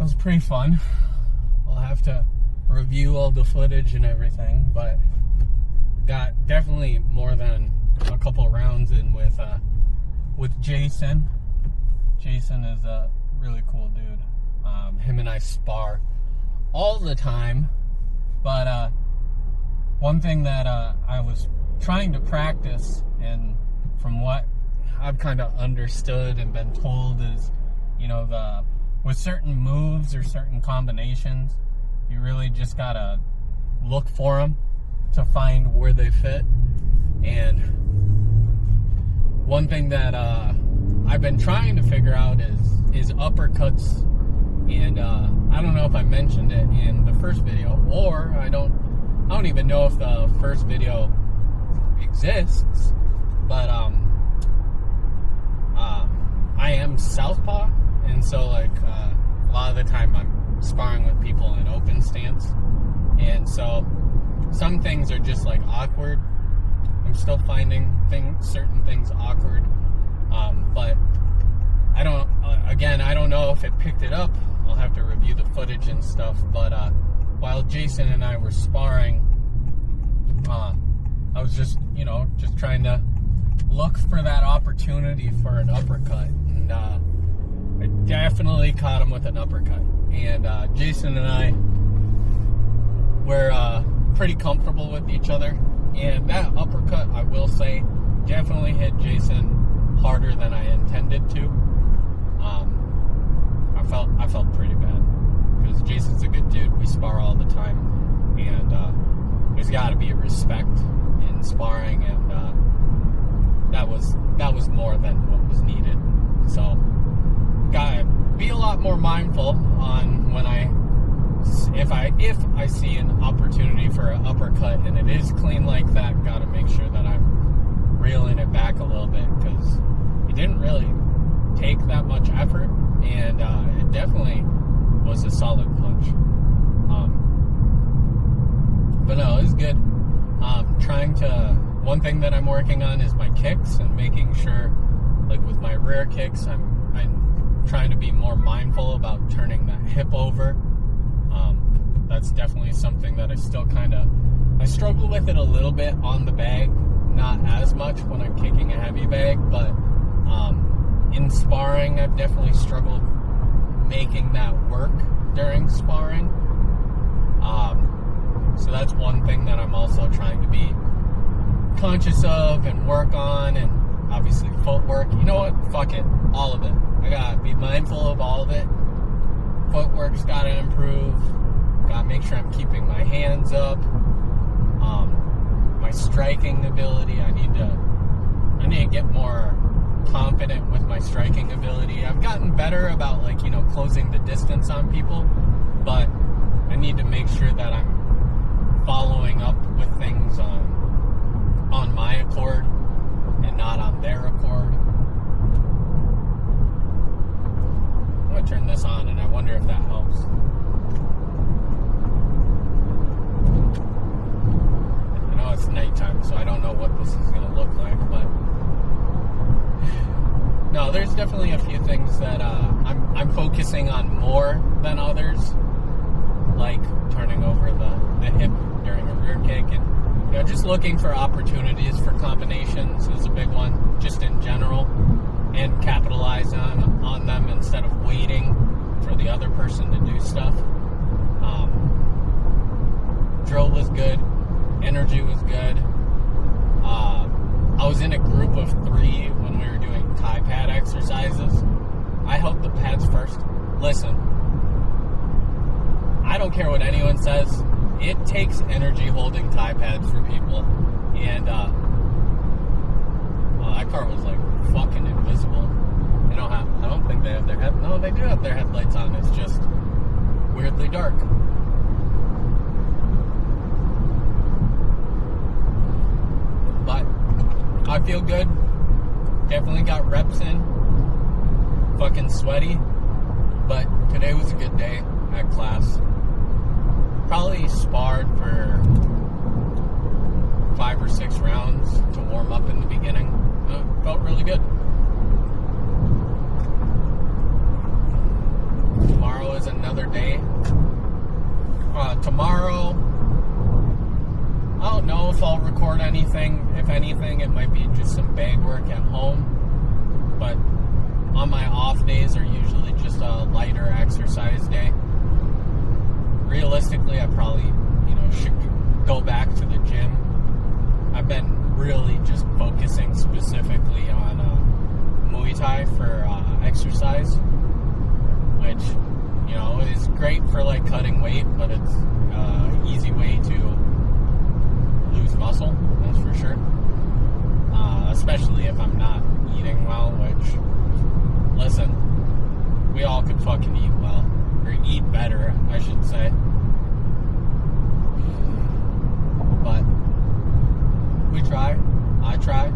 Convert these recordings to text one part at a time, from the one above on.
was pretty fun. We'll have to review all the footage and everything, but got definitely more than a couple rounds in with Jason. Jason is a really cool dude. Him and I spar all the time, but one thing that I was trying to practice, and from what I've kind of understood and been told, is, you know, with certain moves or certain combinations, you really just gotta look for them to find where they fit. And one thing that I've been trying to figure out is uppercuts. And I don't know if I mentioned it in the first video, or I don't even know if the first video exists, but I am southpaw, and so like a lot of the time I'm sparring with people in open stance, and so some things are just like awkward. I'm still finding certain things awkward, but I don't know if it picked it up. I'll have to review the footage and stuff, but while Jason and I were sparring, I was just trying to look for that opportunity for an uppercut, and I definitely caught him with an uppercut. And Jason and I were pretty comfortable with each other, and that uppercut, I will say, definitely hit Jason harder than I intended to. I felt pretty bad, because Jason's a good dude. We spar all the time, and there's got to be a respect in sparring, and that was more than what was needed. So gotta be a lot more mindful on when if I see an opportunity for an uppercut and it is clean like that, gotta make sure that I'm reeling it back a little bit, because it didn't really take that much effort, and it definitely was a solid punch. But no, it was good. One thing that I'm working on is my kicks, and making sure, like with my rear kicks, I'm trying to be more mindful about turning that hip over. That's definitely something that I still I struggle with it a little bit on the bag, not as much when I'm kicking a heavy bag, but in sparring, I've definitely struggled making that work during sparring. So that's one thing that I'm also trying to be conscious of and work on, and obviously footwork. You know what? Fuck it. All of it. I gotta be mindful of all of it. Footwork's gotta improve. Gotta make sure I'm keeping my hands up. My striking ability, I need to get more confident with my striking ability. I've gotten better about closing the distance on people, but I need to make sure that I'm following up with things on my accord and not on their accord. I'm gonna turn this on, and I wonder if that helps. I know it's nighttime, so I don't know what this is gonna look like, but no, there's definitely a few things that I'm focusing on more than others, like turning over the hip during a rear kick, and just looking for opportunities for combinations is a big one, just in general, and capitalize on them instead of waiting for the other person to do stuff. Drill was good, energy was good. I was in a group of 3 when we were doing Thai pad exercises. I held the pads first. Listen, I don't care what anyone says. It takes energy holding Thai pads for people. And that car was like fucking invisible. I don't think they have their no, they do have their headlights on. It's just weirdly dark. But I feel good. Definitely got reps in. Fucking sweaty. But today was a good day at class. Probably sparred for 5 or 6 rounds to warm up in the beginning. Felt really good. Tomorrow is another tomorrow, I don't know if I'll record anything. If anything, it might be just some bag work at home. But on my off days are usually just a lighter exercise day. Realistically, I probably, should go back to the gym. I've been really just focusing specifically on Muay Thai for exercise, which, is great for like cutting weight, but it's an easy way to lose muscle, that's for sure. Especially if I'm not eating well, which, listen, we all could fucking eat well, or eat better, I should say. But we try, I try.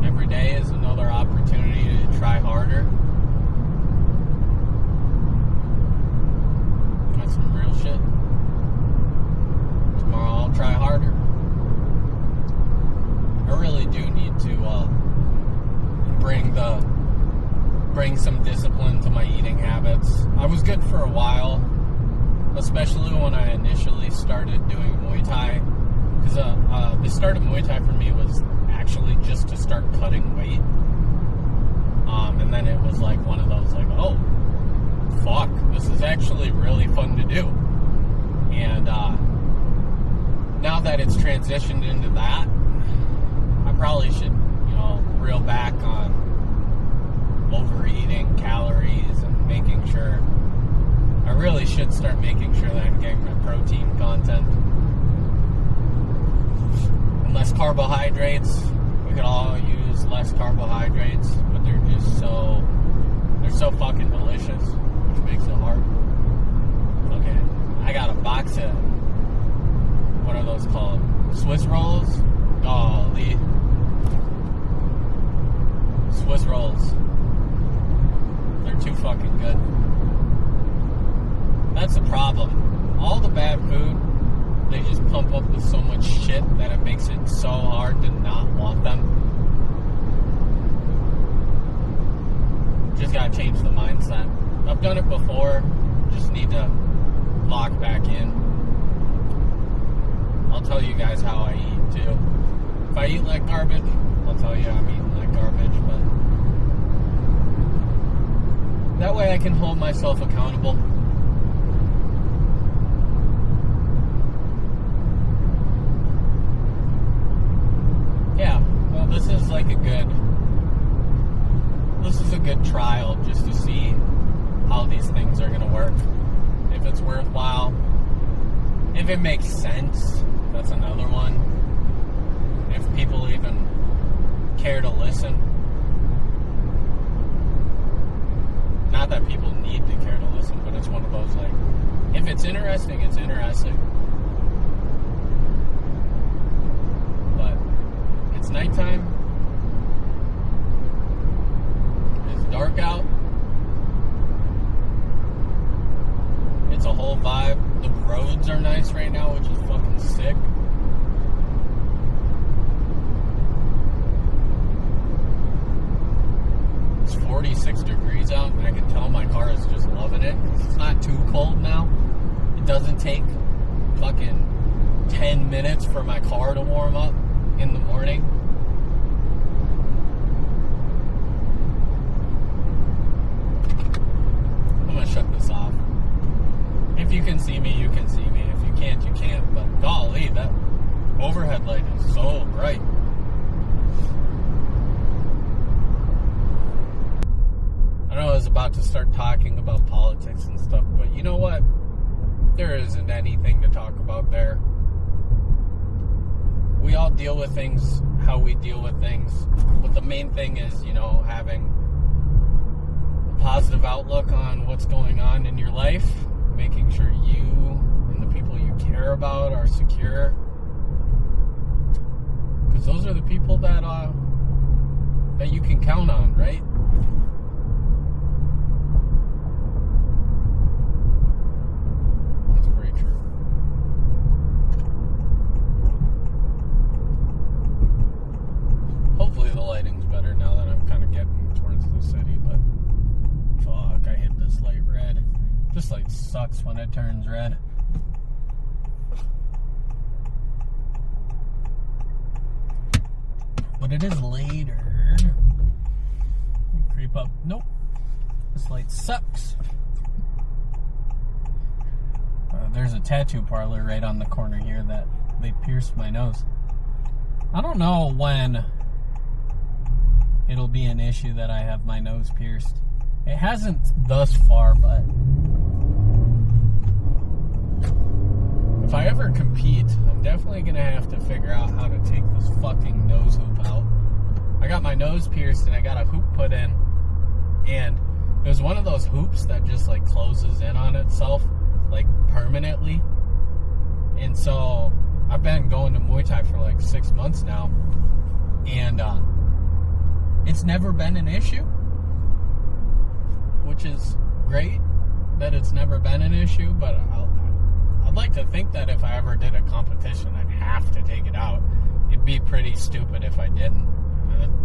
Every day is another opportunity to try harder. That's some real shit. Tomorrow I'll try harder. I really do need to bring some discipline to my eating habits. I was good for a while, especially when I initially started doing Muay Thai. Because the start of Muay Thai for me was actually just to start cutting weight. And then it was like one of those like, oh, fuck, this is actually really fun to do. And now that it's transitioned into that, I probably should, reel back on overeating, calories, and making sure. I really should start making sure that I'm getting my protein content. And less carbohydrates. We could all use less carbohydrates, but they're so fucking delicious, which makes it hard. Okay, I got a box of, what are those called? Swiss rolls? Golly. Swiss rolls. They're too fucking good. That's the problem. All the bad food, they just pump up with so much shit that it makes it so hard to not want them. Just gotta change the mindset. I've done it before, just need to lock back in. I'll tell you guys how I eat too. If I eat like garbage, I'll tell you I'm eating like garbage, but that way I can hold myself accountable. Yeah, well, this is a good trial just to see how these things are going to work. If it's worthwhile. If it makes sense, that's another one. If people even care to listen. Not that people need to care to listen, but it's one of those like, if it's interesting, it's interesting. But it's nighttime. It's dark out. It's a whole vibe. The roads are nice right now, which is fucking sick. It's 46 degrees out, and I can tell my car is just loving it. It's not too cold now. It doesn't take fucking 10 minutes for my car to warm up in the morning. I'm gonna shut this off. If you can see me, you can see me. If you can't, you can't. But golly, that overhead light is so bright. I know I was about to start talking about politics and stuff, but you know what? There isn't anything to talk about there. We all deal with things how we deal with things. But the main thing is, having a positive outlook on what's going on in your life. Making sure you and the people you care about are secure. Because those are the people that you can count on, right? That's pretty true. Hopefully the lighting's better now that I'm kind of getting towards the city, but fuck, I hit this light red. This light sucks when it turns red. but it is later. Creep up. Nope. This light sucks. There's a tattoo parlor right on the corner here that they pierced my nose. I don't know when it'll be an issue that I have my nose pierced. It hasn't thus far, but if I ever compete, I'm definitely going to have to figure out how to take this fucking nose hoop out. I got my nose pierced and I got a hoop put in, and it was one of those hoops that just like closes in on itself like permanently. And so I've been going to Muay Thai for like 6 months now, and it's never been an issue, which is great that it's never been an issue. But I'd like to think that if I ever did a competition, I'd have to take it out. It'd be pretty stupid if I didn't.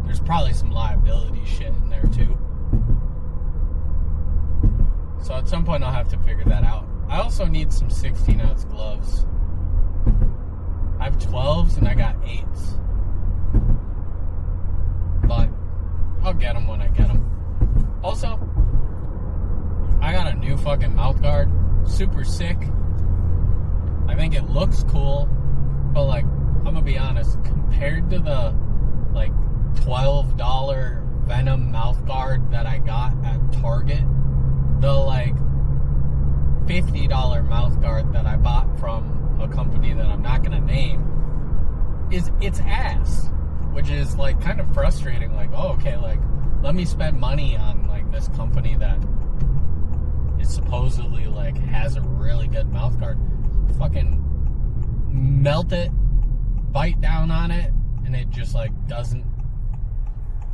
There's probably some liability shit in there too. So at some point I'll have to figure that out. I also need some 16-ounce gloves. I have 12s and I got 8s. But I'll get them when I get them. Also, I got a new fucking mouth guard. Super sick. I think it looks cool. But like, I'm gonna be honest, compared to the like $12 Venom mouth guard that I got at Target, the like $50 mouth guard that I bought from a company that I'm not gonna name is its ass, which is like kind of frustrating. Like, oh, okay, like let me spend money on like this company that is supposedly like has a really good mouth guard. Fucking melt it, bite down on it, and it just like doesn't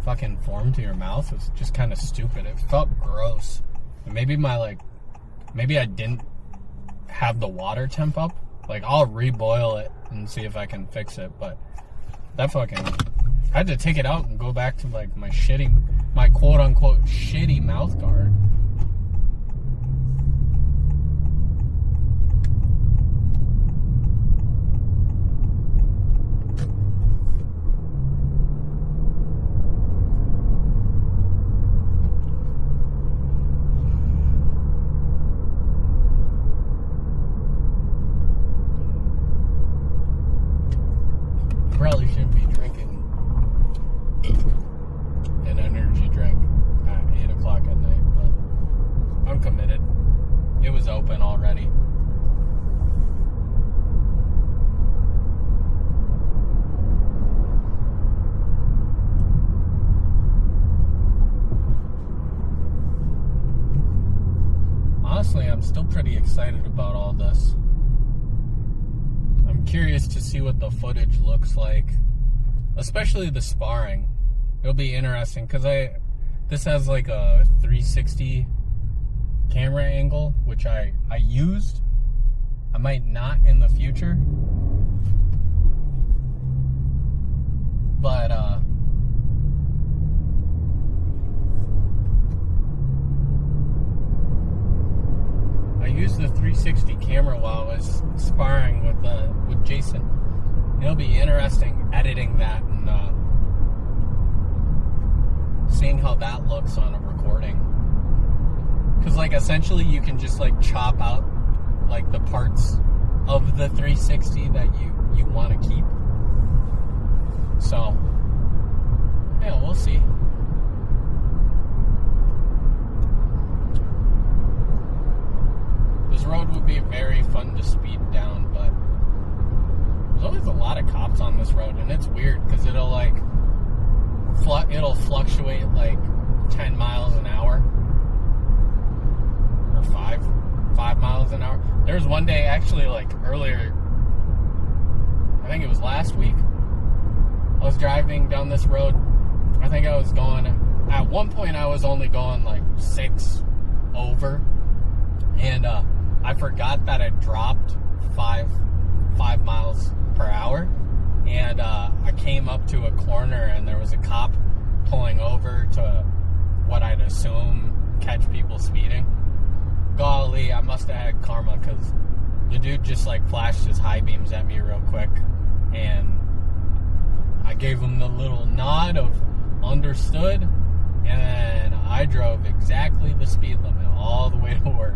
fucking form to your mouth. It's just kind of stupid. It felt gross. And maybe I didn't have the water temp up. Like, I'll reboil it and see if I can fix it. But that fucking, I had to take it out and go back to like my quote unquote shitty mouth guard. Probably shouldn't be drinking an energy drink at 8 o'clock at night, but I'm committed. It was open already. Honestly, I'm still pretty excited about all this. I'm curious to see what the footage looks like, especially the sparring. It'll be interesting because this has like a 360 camera angle, which I used. I might not in the future, but I used the 360 camera while I was sparring with Jason. It'll be interesting editing that and seeing how that looks on a recording. Because like essentially you can just like chop out like the parts of the 360 that you want to keep. So yeah, we'll see. This road would be very fun to speed down, but there's always a lot of cops on this road, and it's weird because it'll like it'll fluctuate like 10 miles an hour or 5 miles an hour. There was one day actually like earlier, I think it was last week, I was driving down this road. I think I was going, at one point I was only going like 6 over, and I forgot that it dropped 5 miles per hour, and I came up to a corner and there was a cop pulling over to what I'd assume catch people speeding. Golly, I must have had karma because the dude just like flashed his high beams at me real quick, and I gave him the little nod of understood, and I drove exactly the speed limit all the way to work.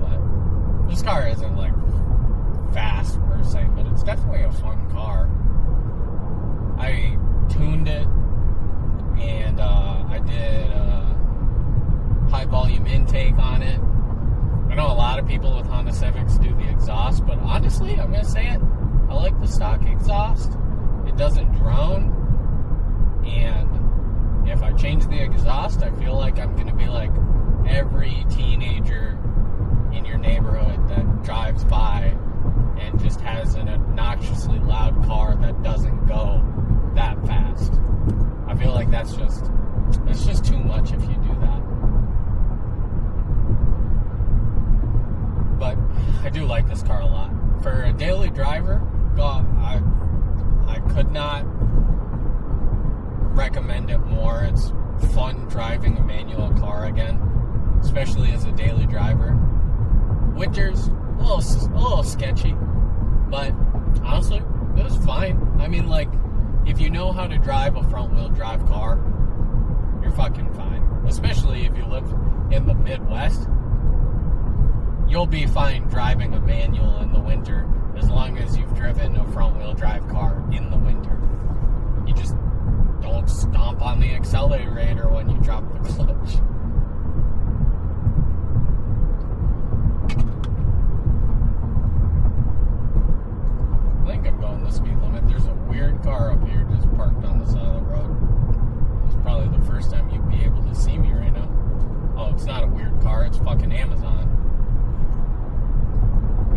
But this car isn't like fast per se, but it's definitely a fun car. I tuned it, and I did high volume intake on it. I know a lot of people with Honda Civics do the exhaust, but honestly, I'm going to say it, I like the stock exhaust. It doesn't drone, and if I change the exhaust, I feel like I'm going to be like every teenager in your neighborhood that drives by and just has an obnoxiously loud car that doesn't go that fast. I feel like that's just too much if you do that. But I do like this car a lot. For a daily driver, I could not recommend it more. It's fun driving a manual car again, especially as a daily driver. Winters, a little sketchy, but honestly, it was fine. I mean, like, if you know how to drive a front-wheel drive car, you're fucking fine. Especially if you live in the Midwest. You'll be fine driving a manual in the winter as long as you've driven a front-wheel drive car in the winter. You just don't stomp on the accelerator when you drop the clutch. I think I'm going the speed limit. There's a weird car up here just parked on the side of the road. It's probably the first time you'd be able to see me right now. Oh, it's not a weird car. It's fucking Amazon.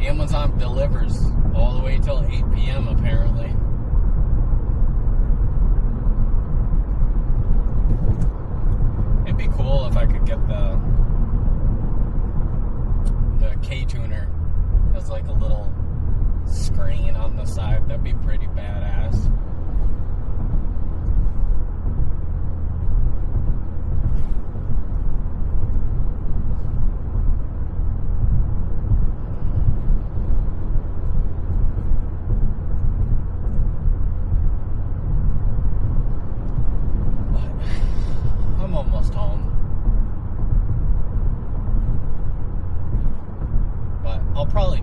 Amazon delivers all the way till 8 p.m. apparently. It'd be cool if I could get the K-tuner as like a little screen on the side. That'd be pretty badass.